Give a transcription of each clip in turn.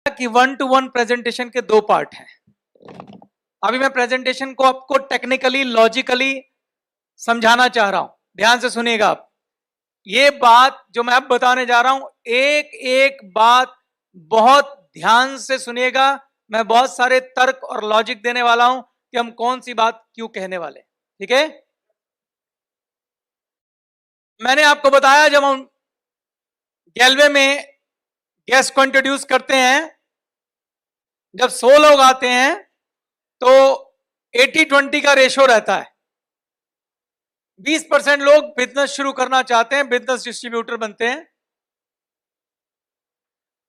कि 1-to-1 presentation के दो पार्ट हैं। अभी मैं प्रेजेंटेशन को आपको टेक्निकली लॉजिकली समझाना चाह रहा हूं, ध्यान से सुनिएगा आप। ये बात जो मैं अब बताने जा रहा हूं, एक एक बात बहुत ध्यान से सुनिएगा। मैं बहुत सारे तर्क और लॉजिक देने वाला हूं कि हम कौन सी बात क्यों कहने वाले, ठीक है। मैंने आपको बताया जब हम गैलवे में गैस को इंट्रोड्यूस करते हैं, जब 100 लोग आते हैं तो 80-20 का रेशो रहता है। 20% लोग बिजनेस शुरू करना चाहते हैं, बिजनेस डिस्ट्रीब्यूटर बनते हैं,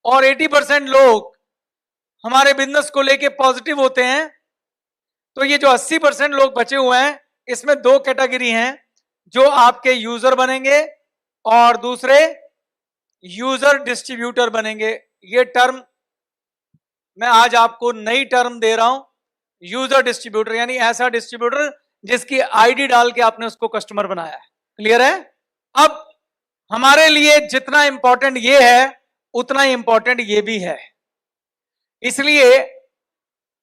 और 80% लोग हमारे बिजनेस को लेके पॉजिटिव होते हैं। तो ये जो 80% लोग बचे हुए हैं, इसमें दो कैटेगरी हैं, जो आपके यूजर बनेंगे और दूसरे यूजर डिस्ट्रीब्यूटर बनेंगे। ये टर्म मैं आज आपको नई टर्म दे रहा हूं, यूजर डिस्ट्रीब्यूटर, यानी ऐसा डिस्ट्रीब्यूटर जिसकी आईडी डाल के आपने उसको कस्टमर बनाया है। क्लियर है। अब हमारे लिए जितना इंपॉर्टेंट ये है उतना ही इंपॉर्टेंट ये भी है, इसलिए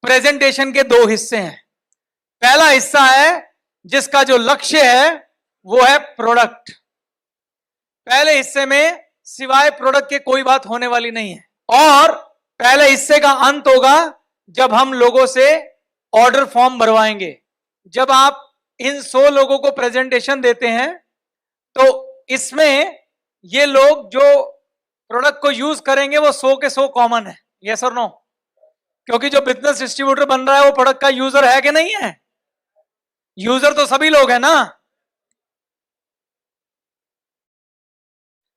प्रेजेंटेशन के दो हिस्से हैं। पहला हिस्सा है जिसका जो लक्ष्य है वो है प्रोडक्ट। पहले हिस्से में सिवाय प्रोडक्ट के कोई बात होने वाली नहीं है, और पहले हिस्से का अंत होगा जब हम लोगों से ऑर्डर फॉर्म भरवाएंगे। जब आप इन 100 लोगों को प्रेजेंटेशन देते हैं तो इसमें ये लोग जो प्रोडक्ट को यूज करेंगे वो 100 के 100 कॉमन है, यस और नो। क्योंकि जो बिजनेस डिस्ट्रीब्यूटर बन रहा है वो प्रोडक्ट का यूजर है कि नहीं है? यूजर तो सभी लोग हैं ना।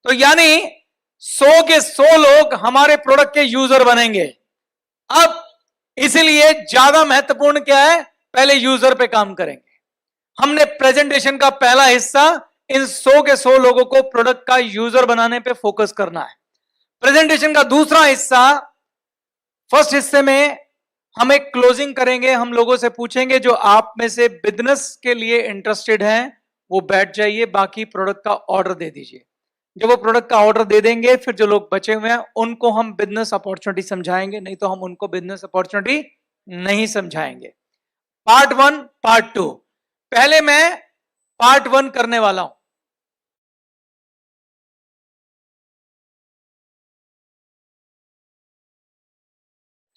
तो यानी 100 के 100 लोग हमारे प्रोडक्ट के यूजर बनेंगे। अब इसलिए ज्यादा महत्वपूर्ण क्या है, पहले यूजर पे काम करेंगे। हमने प्रेजेंटेशन का पहला हिस्सा इन 100 के 100 लोगों को प्रोडक्ट का यूजर बनाने पे फोकस करना है। प्रेजेंटेशन का दूसरा हिस्सा, फर्स्ट हिस्से में हम एक क्लोजिंग करेंगे। हम लोगों से पूछेंगे जो आप में से बिजनेस के लिए इंटरेस्टेड हैं वो बैठ जाइए, बाकी प्रोडक्ट का ऑर्डर दे दीजिए। जब वो प्रोडक्ट का ऑर्डर दे देंगे, फिर जो लोग बचे हुए हैं उनको हम बिजनेस अपॉर्चुनिटी समझाएंगे, नहीं तो हम उनको बिजनेस अपॉर्चुनिटी नहीं समझाएंगे। पार्ट 1 पार्ट 2, पहले मैं पार्ट 1 करने वाला हूं।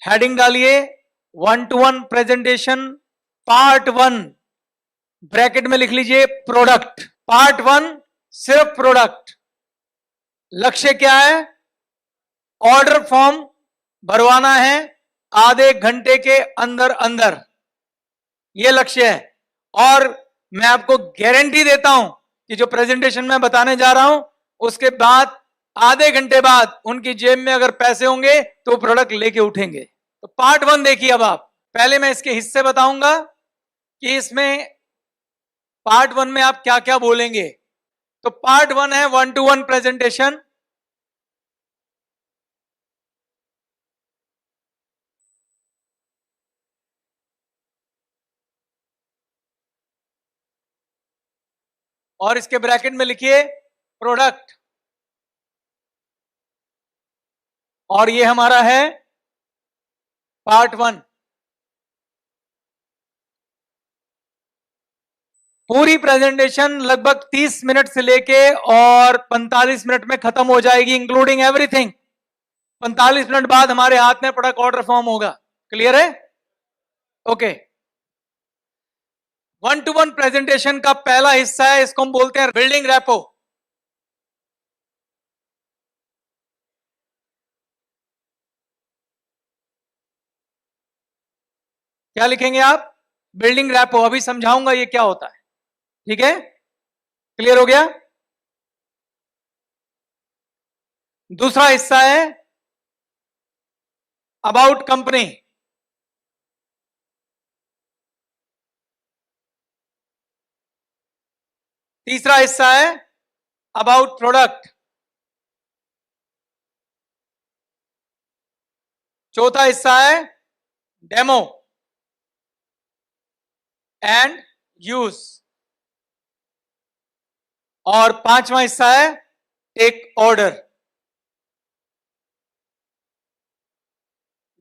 हेडिंग डालिए 1-to-1 प्रेजेंटेशन पार्ट 1, ब्रैकेट में लिख लीजिए प्रोडक्ट। पार्ट 1 सिर्फ प्रोडक्ट। लक्ष्य क्या है? ऑर्डर फॉर्म भरवाना है आधे घंटे के अंदर अंदर, यह लक्ष्य है। और मैं आपको गारंटी देता हूं कि जो प्रेजेंटेशन मैं बताने जा रहा हूं उसके बाद आधे घंटे बाद उनकी जेब में अगर पैसे होंगे तो प्रोडक्ट लेके उठेंगे। तो पार्ट 1 देखिए। अब आप पहले मैं इसके हिस्से बताऊंगा कि इसमें पार्ट 1 में आप क्या क्या बोलेंगे। तो पार्ट 1 है 1-to-1 प्रेजेंटेशन। और इसके ब्रैकेट में लिखिए प्रोडक्ट, और ये हमारा है पार्ट 1। पूरी प्रेजेंटेशन लगभग 30 मिनट से लेके और 45 मिनट में खत्म हो जाएगी, इंक्लूडिंग एवरीथिंग। 45 मिनट बाद हमारे हाथ में प्रोडक्ट ऑर्डर फॉर्म होगा। क्लियर है? ओके। 1-to-1 प्रेजेंटेशन का पहला हिस्सा है, इसको हम बोलते हैं बिल्डिंग रैपो। क्या लिखेंगे आप? Building rapport. अभी समझाऊंगा ये क्या होता है, ठीक है। क्लियर हो गया? दूसरा हिस्सा है अबाउट कंपनी। तीसरा हिस्सा है अबाउट प्रोडक्ट। चौथा हिस्सा है डेमो एंड यूज, और पांचवा हिस्सा है टेक ऑर्डर।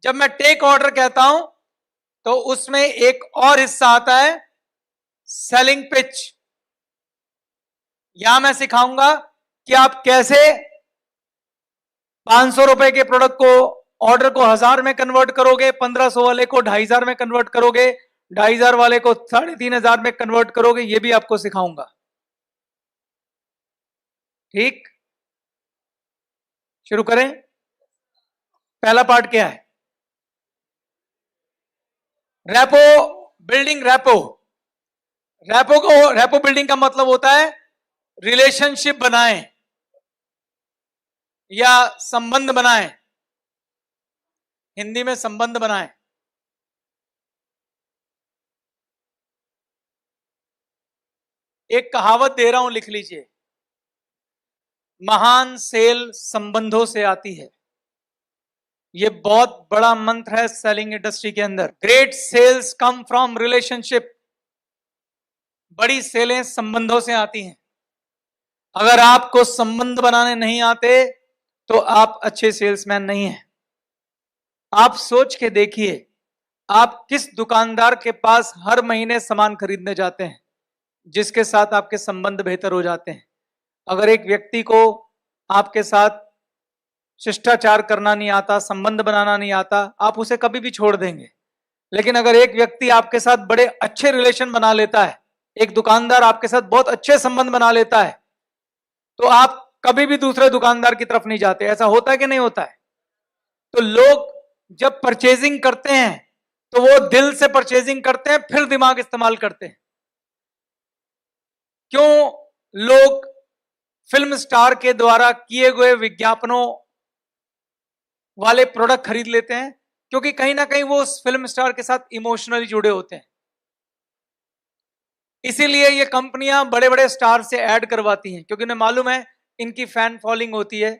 जब मैं टेक ऑर्डर कहता हूं तो उसमें एक और हिस्सा आता है सेलिंग पिच। यहां मैं सिखाऊंगा कि आप कैसे 500 रुपए के प्रोडक्ट को ऑर्डर को 1000 में कन्वर्ट करोगे, 1500 वाले को 2500 में कन्वर्ट करोगे, 2500 वाले को 3500 में कन्वर्ट करोगे, ये भी आपको सिखाऊंगा। ठीक, शुरू करें। पहला पार्ट क्या है? Rapport building. रैपो बिल्डिंग का मतलब होता है रिलेशनशिप बनाएं या संबंध बनाएं। हिंदी में संबंध बनाएं। एक कहावत दे रहा हूं, लिख लीजिए। महान सेल संबंधों से आती है। ये बहुत बड़ा मंत्र है सेलिंग इंडस्ट्री के अंदर। Great sales come from relationship. बड़ी सेलें संबंधों से आती हैं। अगर आपको संबंध बनाने नहीं आते तो आप अच्छे सेल्समैन नहीं हैं। आप सोच के देखिए, आप किस दुकानदार के पास हर महीने सामान खरीदने जाते हैं जिसके साथ आपके संबंध बेहतर हो जाते हैं। अगर एक व्यक्ति को आपके साथ शिष्टाचार करना नहीं आता, संबंध बनाना नहीं आता, आप उसे कभी भी छोड़ देंगे। लेकिन अगर एक व्यक्ति आपके साथ बड़े अच्छे रिलेशन बना लेता है, एक दुकानदार आपके साथ बहुत अच्छे संबंध बना लेता है, तो आप कभी भी दूसरे दुकानदार की तरफ नहीं जाते। ऐसा होता है कि नहीं होता है? तो लोग जब परचेजिंग करते हैं तो वो दिल से परचेजिंग करते हैं, फिर दिमाग इस्तेमाल करते हैं। क्यों लोग फिल्म स्टार के द्वारा किए गए विज्ञापनों वाले प्रोडक्ट खरीद लेते हैं? क्योंकि कहीं ना कहीं वो उस फिल्म स्टार के साथ इमोशनली जुड़े होते हैं। इसीलिए ये कंपनियां बड़े बड़े स्टार से ऐड करवाती हैं, क्योंकि उन्हें मालूम है इनकी फैन फॉलोइंग होती है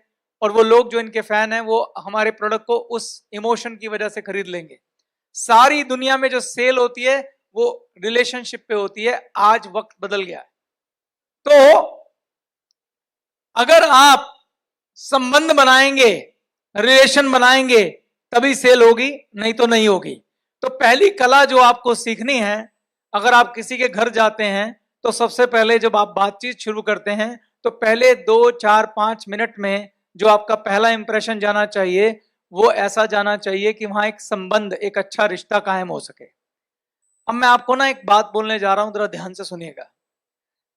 और वो लोग जो इनके फैन हैं वो हमारे प्रोडक्ट को उस इमोशन की वजह से खरीद लेंगे। सारी दुनिया में जो सेल होती है वो रिलेशनशिप पे होती है। आज वक्त बदल गया है। तो अगर आप संबंध बनाएंगे, रिलेशन बनाएंगे, तभी सेल होगी, नहीं तो नहीं होगी। तो पहली कला जो आपको सीखनी है, अगर आप किसी के घर जाते हैं तो सबसे पहले जब आप बातचीत शुरू करते हैं तो पहले 2, 4, 5 मिनट में जो आपका पहला इंप्रेशन जाना चाहिए वो ऐसा जाना चाहिए कि वहां एक संबंध, एक अच्छा रिश्ता कायम हो सके। अब मैं आपको ना एक बात बोलने जा रहा हूं, जरा ध्यान से सुनिएगा।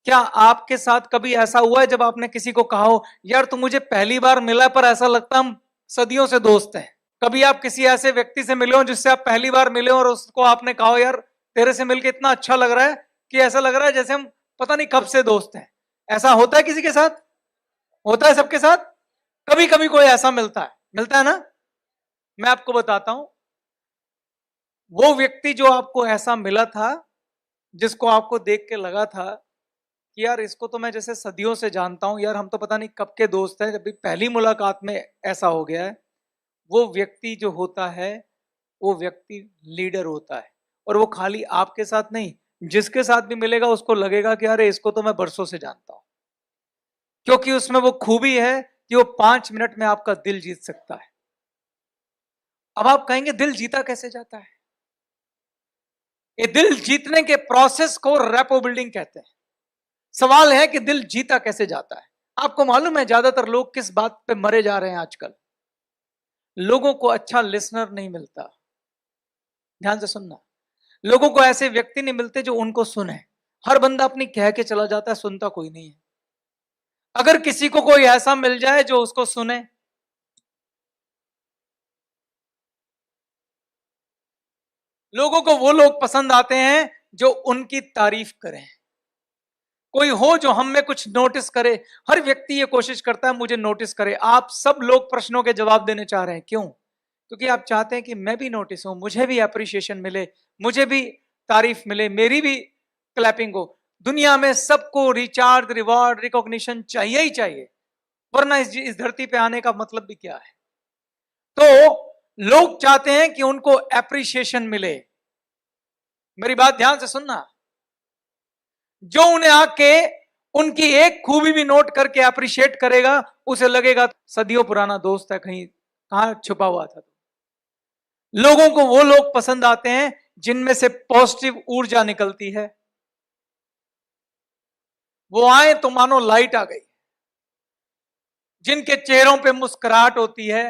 क्या आपके साथ कभी ऐसा हुआ है जब आपने किसी को कहा हो, यार तू मुझे पहली बार मिला पर ऐसा लगता हम सदियों से दोस्त हैं? कभी आप किसी ऐसे व्यक्ति से मिले हो जिससे आप पहली बार मिले और उसको आपने कहा, यार तेरे से मिलके इतना अच्छा लग रहा है कि ऐसा लग रहा है जैसे हम पता नहीं कब से दोस्त हैं? ऐसा होता है किसी के साथ? होता है सबके साथ? कभी कभी कोई ऐसा मिलता है ना। मैं आपको बताता हूं, वो व्यक्ति जो आपको ऐसा मिला था, जिसको आपको देख के लगा था कि यार इसको तो मैं जैसे सदियों से जानता हूं, यार हम तो पता नहीं कब के दोस्त हैं, जब भी पहली मुलाकात में ऐसा हो गया है, वो व्यक्ति जो होता है वो व्यक्ति लीडर होता है। और वो खाली आपके साथ नहीं, जिसके साथ भी मिलेगा उसको लगेगा कि अरे इसको तो मैं बरसों से जानता हूं, क्योंकि उसमें वो खूबी है कि वो 5 मिनट में आपका दिल जीत सकता है। अब आप कहेंगे दिल जीता कैसे जाता है? ये दिल जीतने के प्रोसेस को रेपो बिल्डिंग कहते हैं। सवाल है कि दिल जीता कैसे जाता है। आपको मालूम है ज्यादातर लोग किस बात पे मरे जा रहे हैं आजकल? लोगों को अच्छा लिसनर नहीं मिलता। ध्यान से सुनना, लोगों को ऐसे व्यक्ति नहीं मिलते जो उनको सुने। हर बंदा अपनी कह के चला जाता है, सुनता कोई नहीं है। अगर किसी को कोई ऐसा मिल जाए जो उसको सुने, लोगों को वो लोग पसंद आते हैं जो उनकी तारीफ करें। कोई हो जो हम में कुछ नोटिस करे। हर व्यक्ति ये कोशिश करता है मुझे नोटिस करे। आप सब लोग प्रश्नों के जवाब देने चाह रहे हैं, क्यों? क्योंकि आप चाहते हैं कि मैं भी नोटिस हूं, मुझे भी अप्रिशिएशन मिले, मुझे भी तारीफ मिले, मेरी भी क्लैपिंग हो। दुनिया में सबको रिचार्ज, रिवॉर्ड, रिकॉग्निशन चाहिए ही चाहिए, वरना इस धरती पे आने का मतलब भी क्या है? तो लोग चाहते हैं कि उनको एप्रिशिएशन मिले। मेरी बात ध्यान से सुनना, जो उन्हें आके उनकी एक खूबी भी नोट करके अप्रिशिएट करेगा, उसे लगेगा सदियों पुराना दोस्त है, कहीं कहां छुपा हुआ था। लोगों को वो लोग पसंद आते हैं जिनमें से पॉजिटिव ऊर्जा निकलती है। वो आए तो मानो लाइट आ गई, जिनके चेहरों पे मुस्कुराहट होती है,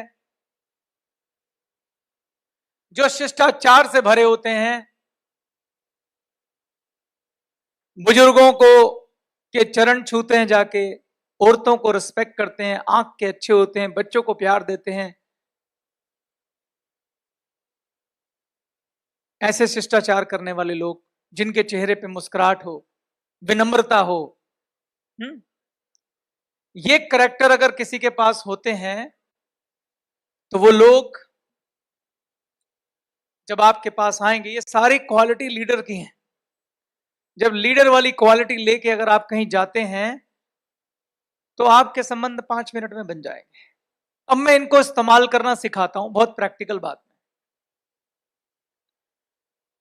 जो शिष्टाचार से भरे होते हैं, बुजुर्गों को के चरण छूते हैं जाके, औरतों को रिस्पेक्ट करते हैं, आंख के अच्छे होते हैं, बच्चों को प्यार देते हैं। ऐसे शिष्टाचार करने वाले लोग, जिनके चेहरे पे मुस्कुराहट हो, विनम्रता हो, ये करैक्टर अगर किसी के पास होते हैं तो वो लोग जब आपके पास आएंगे, ये सारी क्वालिटी लीडर की हैं। जब लीडर वाली क्वालिटी लेके अगर आप कहीं जाते हैं तो आपके संबंध 5 मिनट में बन जाएंगे। अब मैं इनको इस्तेमाल करना सिखाता हूं, बहुत प्रैक्टिकल बात में।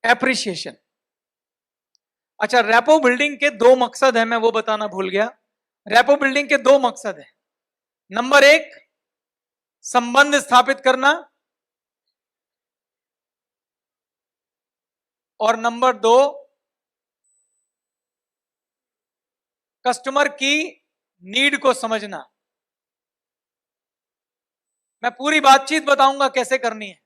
एप्रिसिएशन। अच्छा, रैपो बिल्डिंग के 2 मकसद है, मैं वो बताना भूल गया। रैपो बिल्डिंग के 2 मकसद है। नंबर 1, संबंध स्थापित करना, और नंबर 2, कस्टमर की नीड को समझना। मैं पूरी बातचीत बताऊंगा कैसे करनी है।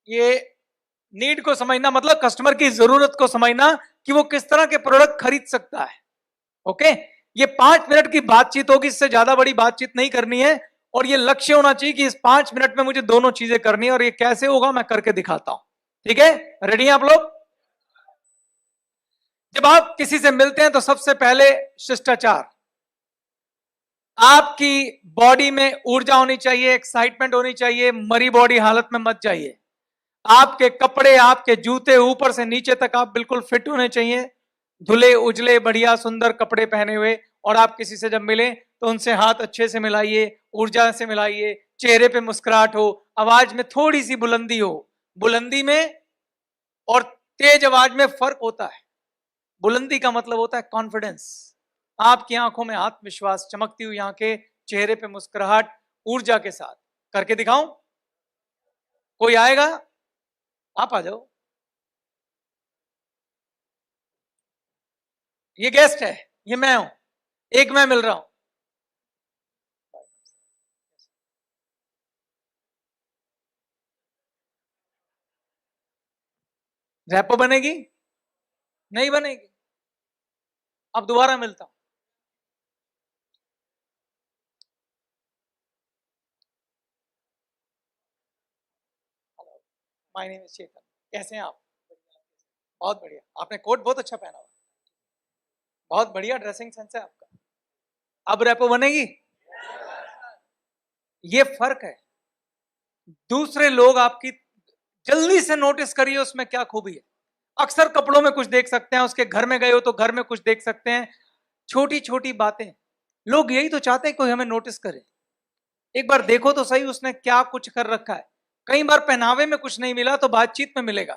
ये नीड को समझना मतलब कस्टमर की जरूरत को समझना कि वो किस तरह के प्रोडक्ट खरीद सकता है। ओके, ये 5 मिनट की बातचीत होगी, इससे ज्यादा बड़ी बातचीत नहीं करनी है। और ये लक्ष्य होना चाहिए कि इस 5 मिनट में मुझे दोनों चीजें करनी है, और ये कैसे होगा मैं करके दिखाता हूं। ठीक है, रेडी हैं आप लोग? जब आप किसी से मिलते हैं तो सबसे पहले शिष्टाचार। आपकी बॉडी में ऊर्जा होनी चाहिए, एक्साइटमेंट होनी चाहिए, मरी बॉडी हालत में मत जाइए। आपके कपड़े, आपके जूते ऊपर से नीचे तक आप बिल्कुल फिट होने चाहिए, धुले उजले बढ़िया सुंदर कपड़े पहने हुए। और आप किसी से जब मिलें तो उनसे हाथ अच्छे से मिलाइए, ऊर्जा से मिलाइए, चेहरे पे मुस्कुराहट हो, आवाज में थोड़ी सी बुलंदी हो। बुलंदी में और तेज आवाज में फर्क होता है। बुलंदी का मतलब होता है कॉन्फिडेंस, आपकी आंखों में आत्मविश्वास, चमकती हुई आंखें, चेहरे पे मुस्कुराहट, ऊर्जा के साथ। करके दिखाऊं? कोई आएगा? आप आ जाओ। ये गेस्ट है, ये मैं हूं, एक मैं मिल रहा हूं। रैपो बनेगी? नहीं बनेगी। अब दोबारा मिलता हूं। माय नेम इज चेतन, कैसे हैं आप? बहुत बढ़िया, आपने कोट बहुत अच्छा पहना हुआ, बहुत बढ़िया ड्रेसिंग सेंस है आपका। अब रैपो बनेगी? ये फर्क है। दूसरे लोग आपकी जल्दी से नोटिस करिए उसमें क्या खूबी है। अक्सर कपड़ों में कुछ देख सकते हैं, उसके घर में गए हो तो घर में कुछ देख सकते हैं, छोटी छोटी बातें। लोग यही तो चाहते हैं कोई हमें नोटिस करे। एक बार देखो तो सही उसने क्या कुछ कर रखा है। कई बार पहनावे में कुछ नहीं मिला तो बातचीत में मिलेगा।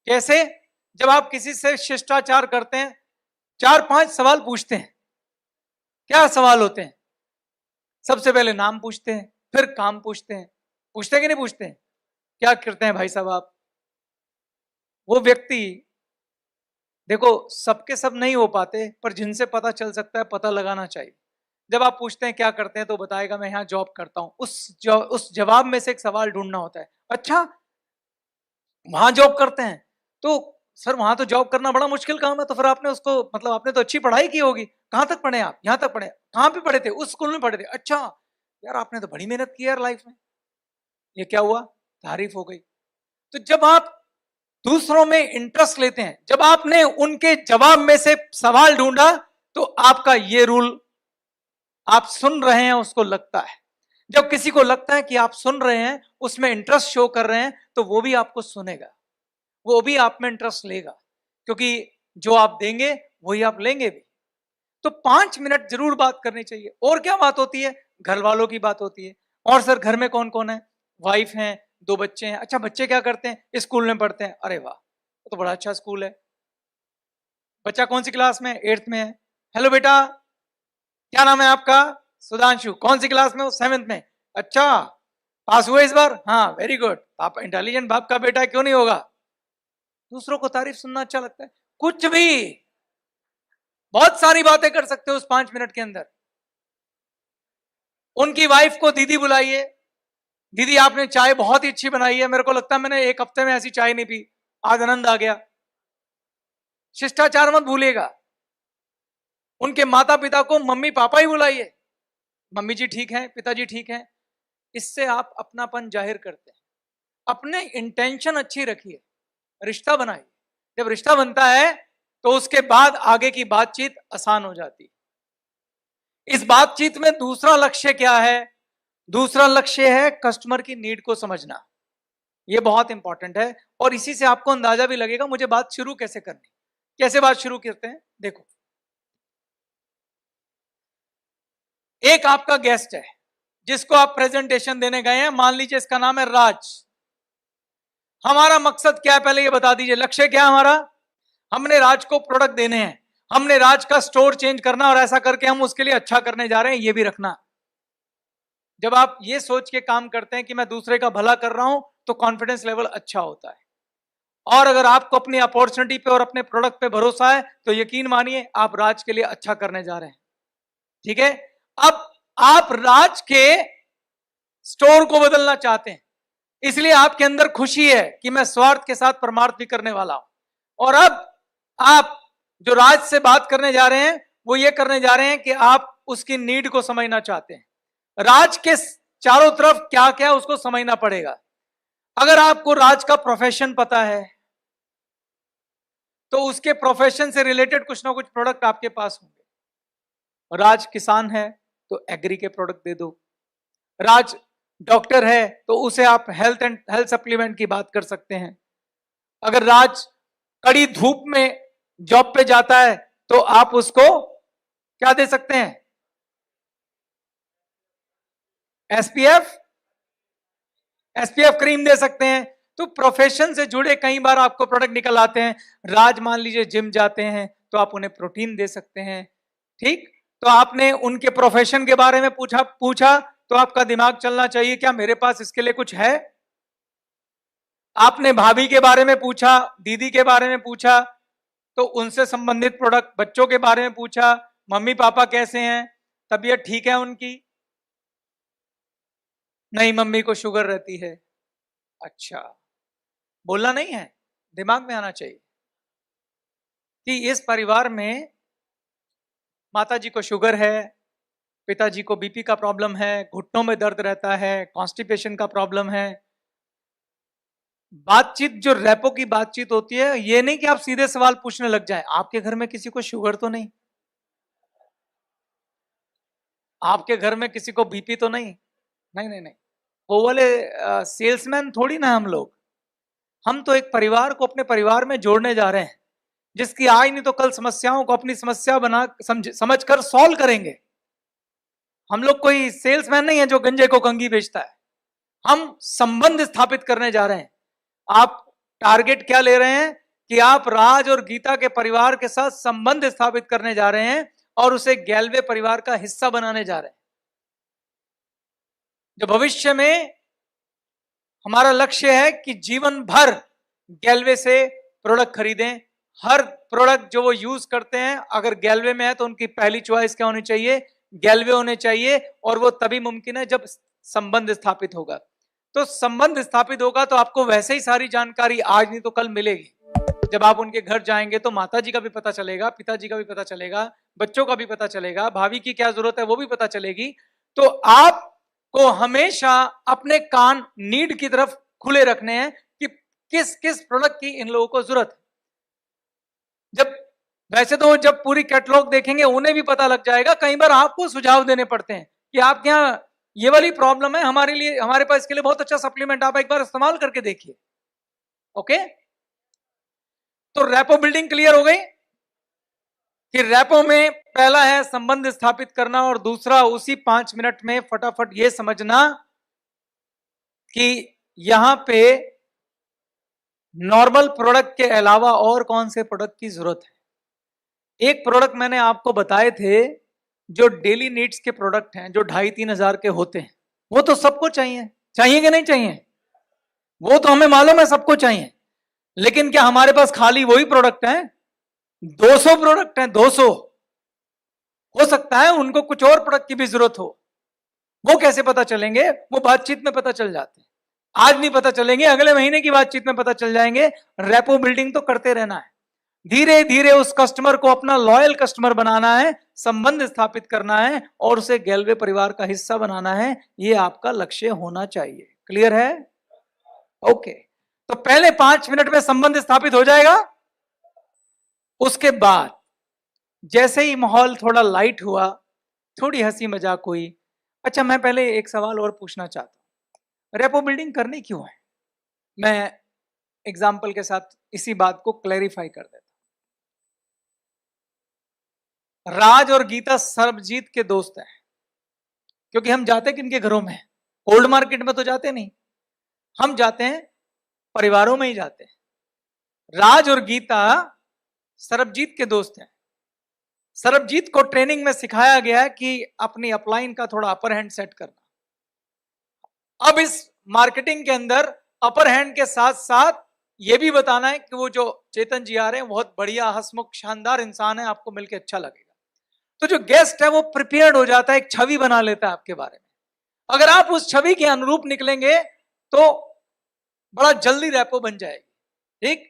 कैसे? जब आप किसी से शिष्टाचार करते हैं, 4-5 सवाल पूछते हैं। क्या सवाल होते हैं? सबसे पहले नाम पूछते हैं, फिर काम पूछते हैं। पूछते हैं कि नहीं पूछते हैं? क्या करते हैं भाई साहब आप? वो व्यक्ति, देखो सबके सब नहीं हो पाते, पर जिनसे पता चल सकता है पता लगाना चाहिए। जब आप पूछते हैं क्या करते हैं तो बताएगा मैं यहाँ जॉब करता हूं। उस जवाब में से एक सवाल ढूंढना होता है। अच्छा, वहां जॉब करते हैं तो सर वहां तो जॉब करना बड़ा मुश्किल काम है, तो फिर आपने उसको मतलब आपने तो अच्छी पढ़ाई की होगी। कहां तक पढ़े आप? यहां तक पढ़े। कहां पे पढ़े थे? उस स्कूल में पढ़े थे। अच्छा यार, आपने तो बड़ी मेहनत की यार लाइफ में। ये क्या हुआ? तारीफ हो गई। तो जब आप दूसरों में इंटरेस्ट लेते हैं, जब आपने उनके जवाब में से सवाल ढूंढा, तो आपका ये रूल, आप सुन रहे हैं उसको लगता है। जब किसी को लगता है कि आप सुन रहे हैं, उसमें इंटरेस्ट शो कर रहे हैं, तो वो भी आपको सुनेगा, वो भी आप में इंटरेस्ट लेगा, क्योंकि जो आप देंगे वही आप लेंगे भी। तो 5 मिनट जरूर बात करनी चाहिए। और क्या बात होती है? घर वालों की बात होती है। और सर घर में कौन कौन है? वाइफ हैं, 2 बच्चे हैं। अच्छा, बच्चे क्या करते हैं? स्कूल में पढ़ते हैं। अरे वाह, तो बड़ा अच्छा स्कूल है। बच्चा कौन सी क्लास में? 8th में है। हेलो बेटा, क्या नाम है आपका? सुधांशु। कौन सी क्लास में हो? 7th में। अच्छा, पास हुए इस बार? हाँ, वेरी गुड। आप इंटेलिजेंट बाप का बेटा क्यों नहीं होगा? दूसरों को तारीफ सुनना अच्छा लगता है। कुछ भी, बहुत सारी बातें कर सकते हो उस 5 मिनट के अंदर। उनकी वाइफ को दीदी बुलाइए, दीदी आपने चाय बहुत ही अच्छी बनाई है, मेरे को लगता है मैंने 1 हफ्ते में ऐसी चाय नहीं पी, आज आनंद आ गया। शिष्टाचार मत भूलिएगा। उनके माता पिता को मम्मी पापा ही बुलाइए, मम्मी जी ठीक है, पिताजी ठीक है। इससे आप अपनापन जाहिर करते हैं। अपने इंटेंशन अच्छी रखिए, रिश्ता बनाइए। जब रिश्ता बनता है तो उसके बाद आगे की बातचीत आसान हो जाती है। इस बातचीत में दूसरा लक्ष्य क्या है? दूसरा लक्ष्य है कस्टमर की नीड को समझना। यह बहुत इंपॉर्टेंट है और इसी से आपको अंदाजा भी लगेगा मुझे बात शुरू कैसे करनी। कैसे बात शुरू करते हैं? देखो, एक आपका गेस्ट है जिसको आप प्रेजेंटेशन देने गए हैं, मान लीजिए इसका नाम है राज। हमारा मकसद क्या है पहले ये बता दीजिए, लक्ष्य क्या है हमारा? हमने राज को प्रोडक्ट देने हैं, हमने राज का स्टोर चेंज करना और ऐसा करके हम उसके लिए अच्छा करने जा रहे हैं, ये भी रखना। जब आप ये सोच के काम करते हैं कि मैं दूसरे का भला कर रहा हूं तो कॉन्फिडेंस लेवल अच्छा होता है। और अगर आपको अपनी अपॉर्चुनिटी पे और अपने प्रोडक्ट पे भरोसा है तो यकीन मानिए आप राज के लिए अच्छा करने जा रहे हैं। ठीक है, अब आप राज के स्टोर को बदलना चाहते हैं, इसलिए आपके अंदर खुशी है कि मैं स्वार्थ के साथ परमार्थ भी करने वाला हूं। और अब आप जो राज से बात करने जा रहे हैं वो ये करने जा रहे हैं कि आप उसकी नीड को समझना चाहते हैं। राज के चारों तरफ क्या क्या उसको समझना पड़ेगा। अगर आपको राज का प्रोफेशन पता है तो उसके प्रोफेशन से रिलेटेड कुछ ना कुछ प्रोडक्ट आपके पास होंगे। राज किसान है तो एग्री के प्रोडक्ट दे दो, राज डॉक्टर है तो उसे आप हेल्थ सप्लीमेंट की बात कर सकते हैं। अगर राज कड़ी धूप में जॉब पे जाता है तो आप उसको क्या दे सकते हैं? एसपीएफ क्रीम दे सकते हैं। तो प्रोफेशन से जुड़े कई बार आपको प्रोडक्ट निकल आते हैं। राज मान लीजिए जिम जाते हैं तो आप उन्हें प्रोटीन दे सकते हैं। ठीक, तो आपने उनके प्रोफेशन के बारे में पूछा तो आपका दिमाग चलना चाहिए क्या मेरे पास इसके लिए कुछ है। आपने भाभी के बारे में पूछा, दीदी के बारे में पूछा तो उनसे संबंधित प्रोडक्ट, बच्चों के बारे में पूछा, मम्मी पापा कैसे हैं, तबीयत ठीक है उनकी? नहीं, मम्मी को शुगर रहती है। अच्छा, बोलना नहीं है, दिमाग में आना चाहिए कि इस परिवार में माताजी को शुगर है, पिताजी को बीपी का प्रॉब्लम है, घुटनों में दर्द रहता है, कॉन्स्टिपेशन का प्रॉब्लम है। बातचीत जो रैपो की बातचीत होती है, ये नहीं कि आप सीधे सवाल पूछने लग जाएं, आपके घर में किसी को शुगर तो नहीं, आपके घर में किसी को बीपी तो नहीं, नहीं नहीं नहीं, वो वाले सेल्समैन थोड़ी ना हम लोग। हम तो एक परिवार को अपने परिवार में जोड़ने जा रहे हैं, जिसकी आज नहीं तो कल समस्याओं को अपनी समस्या बना समझकर सॉल्व करेंगे। हम लोग कोई सेल्समैन नहीं है जो गंजे को कंघी बेचता है। हम संबंध स्थापित करने जा रहे हैं। आप टारगेट क्या ले रहे हैं कि आप राज और गीता के परिवार के साथ संबंध स्थापित करने जा रहे हैं और उसे गैल्वे परिवार का हिस्सा बनाने जा रहे हैं। जो भविष्य में हमारा लक्ष्य है कि जीवन भर गैल्वे से प्रोडक्ट खरीदें। हर प्रोडक्ट जो वो यूज करते हैं अगर गैल्वे में है तो उनकी पहली चॉइस क्या होनी चाहिए? गैल्वे होने चाहिए। और वो तभी मुमकिन है जब संबंध स्थापित होगा। तो संबंध स्थापित होगा तो आपको वैसे ही सारी जानकारी आज नहीं तो कल मिलेगी। जब आप उनके घर जाएंगे तो माताजी का भी पता चलेगा, पिताजी का भी पता चलेगा, बच्चों का भी पता चलेगा, भाभी की क्या जरूरत है वो भी पता चलेगी। तो आपको हमेशा अपने कान नीड की तरफ खुले रखने हैं कि किस किस प्रोडक्ट की इन लोगों को जरूरत है। जब वैसे तो जब पूरी कैटलॉग देखेंगे उन्हें भी पता लग जाएगा। कई बार आपको सुझाव देने पड़ते हैं कि आपके यहाँ ये वाली प्रॉब्लम है, हमारे लिए, हमारे पास इसके लिए बहुत अच्छा सप्लीमेंट, आप एक बार इस्तेमाल करके देखिए। ओके, तो रैपो बिल्डिंग क्लियर हो गई कि रैपो में पहला है संबंध स्थापित करना और दूसरा उसी 5 मिनट में फटाफट ये समझना कि यहां पे नॉर्मल प्रोडक्ट के अलावा और कौन से प्रोडक्ट की जरूरत है। एक प्रोडक्ट मैंने आपको बताए थे जो डेली नीड्स के प्रोडक्ट हैं, जो 2,500-3,000 के होते हैं। वो तो सबको चाहिए, चाहिए कि नहीं चाहिए? वो तो हमें मालूम है सबको चाहिए, लेकिन क्या हमारे पास खाली वही प्रोडक्ट है? 200 प्रोडक्ट हैं, 200। हो सकता है उनको कुछ और प्रोडक्ट की भी जरूरत हो। वो कैसे पता चलेंगे? वो बातचीत में पता चल जाते हैं। आज नहीं पता चलेंगे, अगले महीने की बातचीत में पता चल जाएंगे। रेपो बिल्डिंग तो करते रहना है, धीरे धीरे उस कस्टमर को अपना लॉयल कस्टमर बनाना है, संबंध स्थापित करना है और उसे गैलवे परिवार का हिस्सा बनाना है। ये आपका लक्ष्य होना चाहिए। क्लियर है? ओके। तो पहले 5 मिनट में संबंध स्थापित हो जाएगा। उसके बाद जैसे ही माहौल थोड़ा लाइट हुआ, थोड़ी हंसी मजाक हुई। अच्छा, मैं पहले एक सवाल और पूछना चाहता हूं, रेपो बिल्डिंग करनी क्यों है? मैं एग्जाम्पल के साथ इसी बात को क्लैरिफाई कर देता हूं। राज और गीता सर्वजीत के दोस्त हैं, क्योंकि हम जाते किनके घरों में? ओल्ड मार्केट में तो जाते नहीं, हम जाते हैं परिवारों में ही जाते हैं। राज और गीता सरबजीत के दोस्त हैं। सरबजीत को ट्रेनिंग में सिखाया गया है कि अपनी अपलाइन का थोड़ा अपर हैंड सेट करना। अब इस मार्केटिंग के अंदर अपर हैंड के साथ साथ ये भी बताना है कि वो जो चेतन जी आ रहे हैं बहुत बढ़िया, हंसमुख, शानदार इंसान है, आपको मिलकर अच्छा लगेगा। तो जो गेस्ट है वो प्रिपेयर्ड हो जाता है, एक छवि बना लेता है आपके बारे में। अगर आप उस छवि के अनुरूप निकलेंगे तो बड़ा जल्दी रेपो बन जाएगी। ठीक,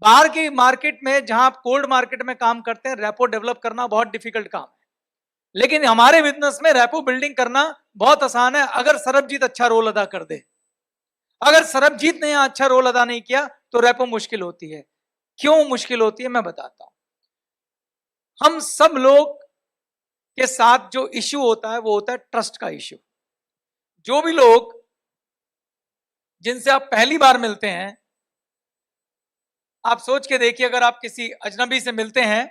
बाहर की मार्केट में जहां आप कोल्ड मार्केट में काम करते हैं, रेपो डेवलप करना बहुत डिफिकल्ट काम है, लेकिन हमारे बिजनेस में रेपो बिल्डिंग करना बहुत आसान है, अगर सरबजीत अच्छा रोल अदा कर दे। अगर सरबजीत ने यहां अच्छा रोल अदा नहीं किया तो रेपो मुश्किल होती है। क्यों मुश्किल होती है मैं बताता हूं। हम सब लोग के साथ जो इश्यू होता है वो होता है ट्रस्ट का इश्यू। जो भी लोग जिनसे आप पहली बार मिलते हैं, आप सोच के देखिए, अगर आप किसी अजनबी से मिलते हैं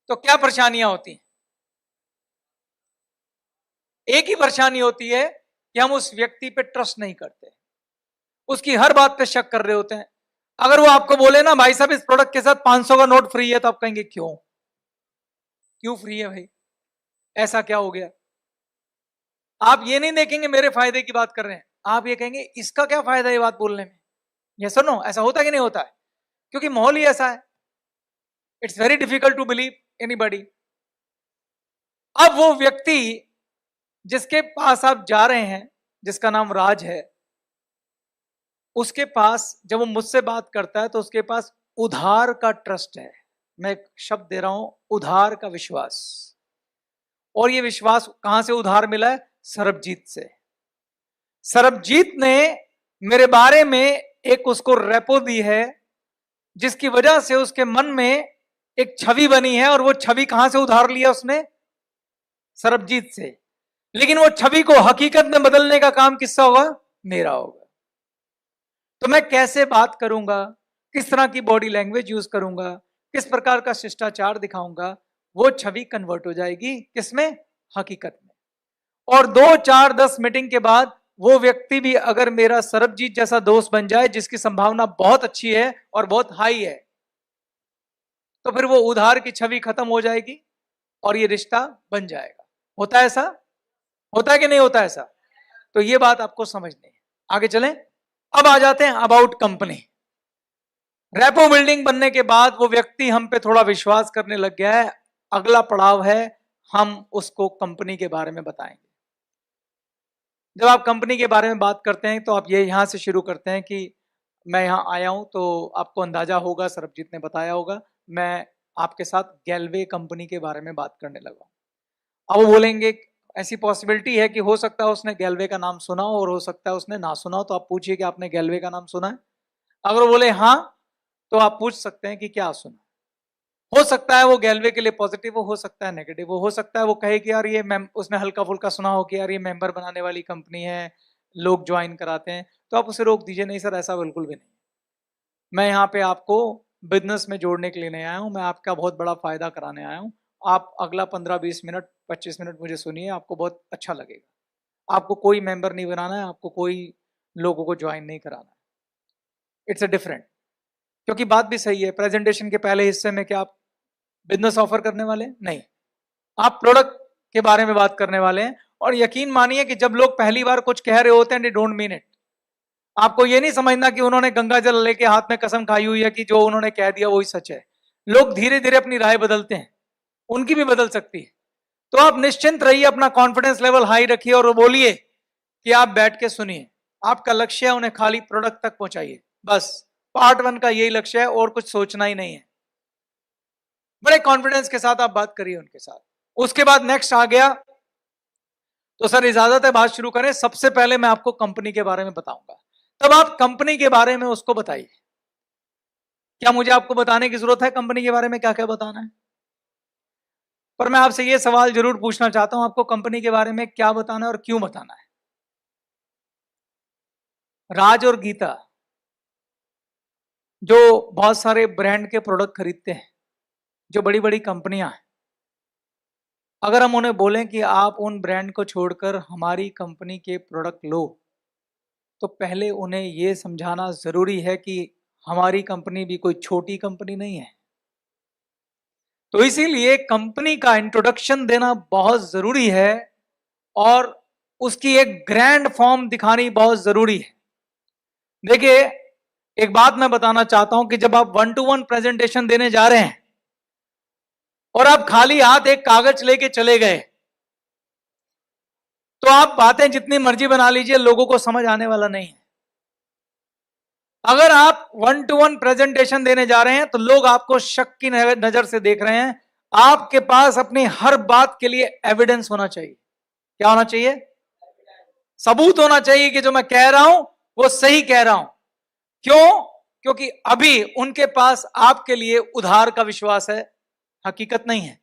तो क्या परेशानियां होती हैं? एक ही परेशानी होती है कि हम उस व्यक्ति पे ट्रस्ट नहीं करते, उसकी हर बात पे शक कर रहे होते हैं। अगर वो आपको बोले ना भाई साहब इस प्रोडक्ट के साथ 500 का नोट फ्री है, तो आप कहेंगे क्यों? क्यों फ्री है भाई, ऐसा क्या हो गया? आप ये नहीं देखेंगे मेरे फायदे की बात कर रहे हैं, आप ये कहेंगे इसका क्या फायदा है ये बात बोलने में। ये सुनो, ऐसा होता है कि नहीं होता है? क्योंकि माहौल ही ऐसा है। It's very difficult to believe anybody. अब वो व्यक्ति जिसके पास आप जा रहे हैं, जिसका नाम राज है, उसके पास जब वो मुझसे बात करता है तो उसके पास उधार का ट्रस्ट है। मैं एक शब्द दे रहा हूं, उधार का विश्वास। और ये विश्वास कहां से उधार मिला है? सरबजीत से। सरबजीत ने मेरे बारे में एक उसको रेपो दी है, जिसकी वजह से उसके मन में एक छवि बनी है। और वो छवि कहां से उधार लिया उसने? सरबजीत से। लेकिन वो छवि को हकीकत में बदलने का काम किसका होगा? मेरा होगा। तो मैं कैसे बात करूंगा, किस तरह की बॉडी लैंग्वेज यूज करूंगा, किस प्रकार का शिष्टाचार दिखाऊंगा, वो छवि कन्वर्ट हो जाएगी किसमें? हकीकत में। और 2, 4, 10 मीटिंग के बाद वो व्यक्ति भी अगर मेरा सरबजीत जैसा दोस्त बन जाए, जिसकी संभावना बहुत अच्छी है और बहुत हाई है, तो फिर वो उधार की छवि खत्म हो जाएगी और ये रिश्ता बन जाएगा। होता है ऐसा? होता है कि नहीं होता ऐसा? तो ये बात आपको समझनी है। आगे चलें। अब आ जाते हैं अबाउट कंपनी। रेपो बिल्डिंग बनने के बाद वो व्यक्ति हम पे थोड़ा विश्वास करने लग गया है। अगला पड़ाव है, हम उसको कंपनी के बारे में बताएंगे। जब आप कंपनी के बारे में बात करते हैं तो आप ये यहां से शुरू करते हैं कि मैं यहां आया हूं, तो आपको अंदाजा होगा, सरबजीत ने बताया होगा, मैं आपके साथ गैलवे कंपनी के बारे में बात करने लगा। अब वो बोलेंगे ऐसी पॉसिबिलिटी है कि हो सकता है उसने गैलवे का नाम सुना हो और हो सकता है उसने ना सुना हो। तो आप पूछिए कि आपने गैलवे का नाम सुना है? अगर वो बोले हाँ, तो आप पूछ सकते हैं कि क्या सुना। हो सकता है वो गैलवे के लिए पॉजिटिव हो सकता है नेगेटिव हो सकता है वो कहे कि यार ये उसने हल्का फुल्का सुना हो कि यार ये मेंबर बनाने वाली कंपनी है, लोग ज्वाइन कराते हैं, तो आप उसे रोक दीजिए, नहीं सर ऐसा बिल्कुल भी नहीं। मैं यहाँ पे आपको बिजनेस में जोड़ने के लिए नहीं आया हूँ, मैं आपका बहुत बड़ा फायदा कराने आया हूँ। आप अगला 15-20 मिनट 25 मिनट मुझे सुनिए, आपको बहुत अच्छा लगेगा। आपको कोई मेंबर नहीं बनाना है, आपको कोई लोगों को ज्वाइन नहीं कराना है। It's a different. क्योंकि बात भी सही है, प्रेजेंटेशन के पहले हिस्से में क्या आप बिजनेस ऑफर करने वाले हैं? नहीं, आप प्रोडक्ट के बारे में बात करने वाले हैं। और यकीन मानिए कि जब लोग पहली बार कुछ कह रहे होते हैं, दे डोंट मीन इट। आपको ये नहीं समझना कि उन्होंने गंगा जल लेके हाथ में कसम खाई हुई है कि जो उन्होंने कह दिया वही सच है। लोग धीरे धीरे अपनी राय बदलते हैं, उनकी भी बदल सकती है। तो आप निश्चिंत रहिए, अपना कॉन्फिडेंस लेवल हाई रखिए और बोलिए कि आप बैठ के सुनिए। आपका लक्ष्य है उन्हें खाली प्रोडक्ट तक पहुंचाइए, बस पार्ट 1 का यही लक्ष्य है, और कुछ सोचना ही नहीं है। बड़े कॉन्फिडेंस के साथ आप बात करिए उनके साथ। उसके बाद नेक्स्ट आ गया, तो सर इजाजत है बात शुरू करें। सबसे पहले मैं आपको कंपनी के बारे में बताऊंगा, तब आप कंपनी के बारे में उसको बताइए। क्या मुझे आपको बताने की जरूरत है कंपनी के बारे में क्या क्या बताना है? पर मैं आपसे यह सवाल जरूर पूछना चाहता हूं, आपको कंपनी के बारे में क्या बताना है और क्यों बताना है? राज और गीता जो बहुत सारे ब्रांड के प्रोडक्ट खरीदते हैं, जो बड़ी बड़ी कंपनियां हैं, अगर हम उन्हें बोलें कि आप उन ब्रांड को छोड़कर हमारी कंपनी के प्रोडक्ट लो, तो पहले उन्हें यह समझाना जरूरी है कि हमारी कंपनी भी कोई छोटी कंपनी नहीं है। तो इसीलिए कंपनी का इंट्रोडक्शन देना बहुत जरूरी है और उसकी एक ग्रैंड फॉर्म दिखानी बहुत जरूरी है। देखिए, एक बात मैं बताना चाहता हूं कि जब आप 1-to-1 प्रेजेंटेशन देने जा रहे हैं और आप खाली हाथ एक कागज लेके चले गए, तो आप बातें जितनी मर्जी बना लीजिए, लोगों को समझ आने वाला नहीं है। अगर आप 1-to-1 प्रेजेंटेशन देने जा रहे हैं तो लोग आपको शक की नजर से देख रहे हैं। आपके पास अपनी हर बात के लिए एविडेंस होना चाहिए। क्या होना चाहिए? सबूत होना चाहिए कि जो मैं कह रहा हूं वो सही कह रहा हूं। क्यों? क्योंकि अभी उनके पास आपके लिए उधार का विश्वास है, हकीकत नहीं है।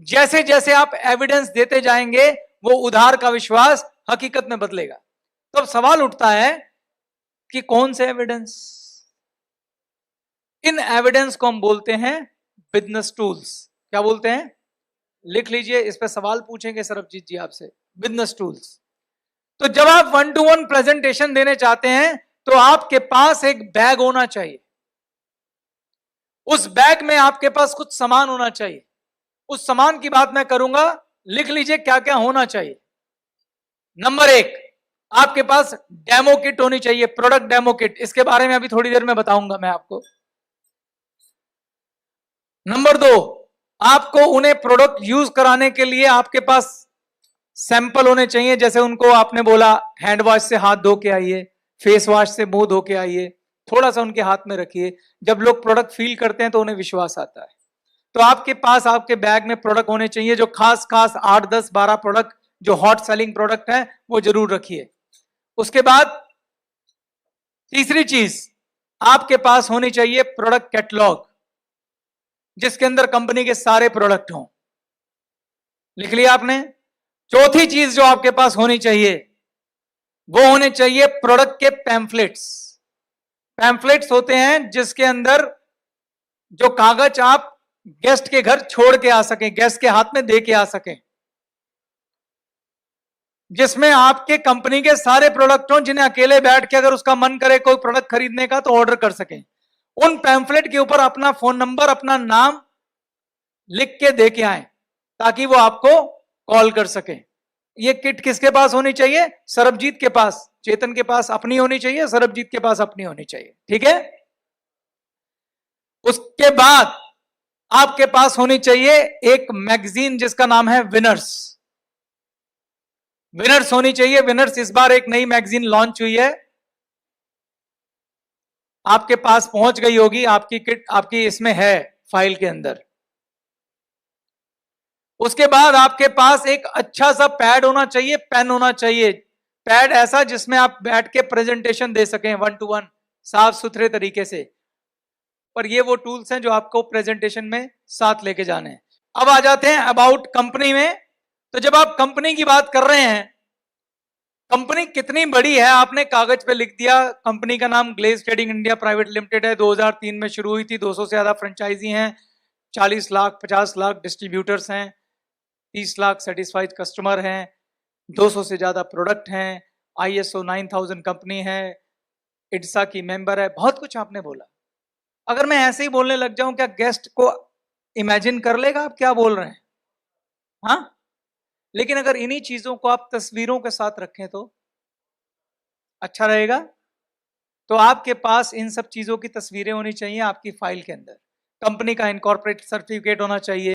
जैसे जैसे आप एविडेंस देते जाएंगे, वो उधार का विश्वास हकीकत में बदलेगा। तो अब सवाल उठता है कि कौन से एविडेंस? इन एविडेंस को हम बोलते हैं बिजनेस टूल्स। क्या बोलते हैं? लिख लीजिए, इस पे सवाल पूछेंगे सरबजीत जी आपसे। Business tools. तो जब आप 1-to-1 प्रेजेंटेशन देने चाहते हैं तो आपके पास एक बैग होना चाहिए। उस बैग में आपके पास कुछ सामान होना चाहिए। उस सामान की बात मैं करूंगा, लिख लीजिए क्या क्या होना चाहिए। नंबर 1, आपके पास डेमो किट होनी चाहिए, प्रोडक्ट डेमो किट। इसके बारे में अभी थोड़ी देर में बताऊंगा मैं आपको। नंबर 2, आपको उन्हें प्रोडक्ट यूज कराने के लिए आपके पास सैंपल होने चाहिए। जैसे उनको आपने बोला हैंड वॉश से हाथ धो के आइए, फेस वॉश से मुंह धो के आइए, थोड़ा सा उनके हाथ में रखिए। जब लोग प्रोडक्ट फील करते हैं तो उन्हें विश्वास आता है। तो आपके पास आपके बैग में प्रोडक्ट होने चाहिए, जो खास 8, 10, 12 प्रोडक्ट जो हॉट सेलिंग प्रोडक्ट है वो जरूर रखिए। उसके बाद तीसरी चीज, आपके पास होनी चाहिए प्रोडक्ट कैटलॉग, जिसके अंदर कंपनी के सारे प्रोडक्ट हों। लिख लिया आपने? चौथी चीज जो आपके पास होनी चाहिए वो होने चाहिए प्रोडक्ट के पैम्फलेट्स। पैम्फलेट्स होते हैं जिसके अंदर जो कागज आप गेस्ट के घर छोड़ के आ सकें, गेस्ट के हाथ में दे के आ सकें, जिसमें आपके कंपनी के सारे प्रोडक्ट हों, जिन्हें अकेले बैठ के अगर उसका मन करे कोई प्रोडक्ट खरीदने का तो ऑर्डर कर सकें। उन पैम्फलेट के ऊपर अपना फोन नंबर, अपना नाम लिख के दे के आए ताकि वो आपको कॉल कर सके। ये किट किसके पास होनी चाहिए? सरबजीत के पास। चेतन के पास अपनी होनी चाहिए, सरबजीत के पास अपनी होनी चाहिए। ठीक है? उसके बाद आपके पास होनी चाहिए एक मैगजीन जिसका नाम है विनर्स। विनर्स होनी चाहिए। विनर्स इस बार एक नई मैगजीन लॉन्च हुई है, आपके पास पहुंच गई होगी। आपकी किट आपकी इसमें है फाइल के अंदर। उसके बाद आपके पास एक अच्छा सा पैड होना चाहिए, पेन होना चाहिए। पैड ऐसा जिसमें आप बैठ के प्रेजेंटेशन दे सकें 1-to-1 साफ सुथरे तरीके से। पर ये वो टूल्स हैं जो आपको प्रेजेंटेशन में साथ लेके जाने हैं। अब आ जाते हैं अबाउट कंपनी में। तो जब आप कंपनी की बात कर रहे हैं, कंपनी कितनी बड़ी है आपने कागज पे लिख दिया। कंपनी का नाम glaze trading India private limited है, 2003 में शुरू हुई थी, 200 से ज्यादा फ्रेंचाइजी हैं, 40 लाख 50 लाख डिस्ट्रीब्यूटर्स हैं, 30 लाख सेटिस्फाइड कस्टमर हैं, 200 से ज्यादा प्रोडक्ट हैं, ISO 9000 कंपनी है, इड्सा की मेंबर है। बहुत कुछ आपने बोला। अगर मैं ऐसे ही बोलने लग जाऊं, क्या गेस्ट को इमेजिन कर लेगा आप क्या बोल रहे हैं? हाँ? लेकिन अगर इन्हीं चीजों को आप तस्वीरों के साथ रखें तो अच्छा रहेगा। तो आपके पास इन सब चीजों की तस्वीरें होनी चाहिए आपकी फाइल के अंदर। कंपनी का इनकॉर्पोरेट सर्टिफिकेट होना चाहिए।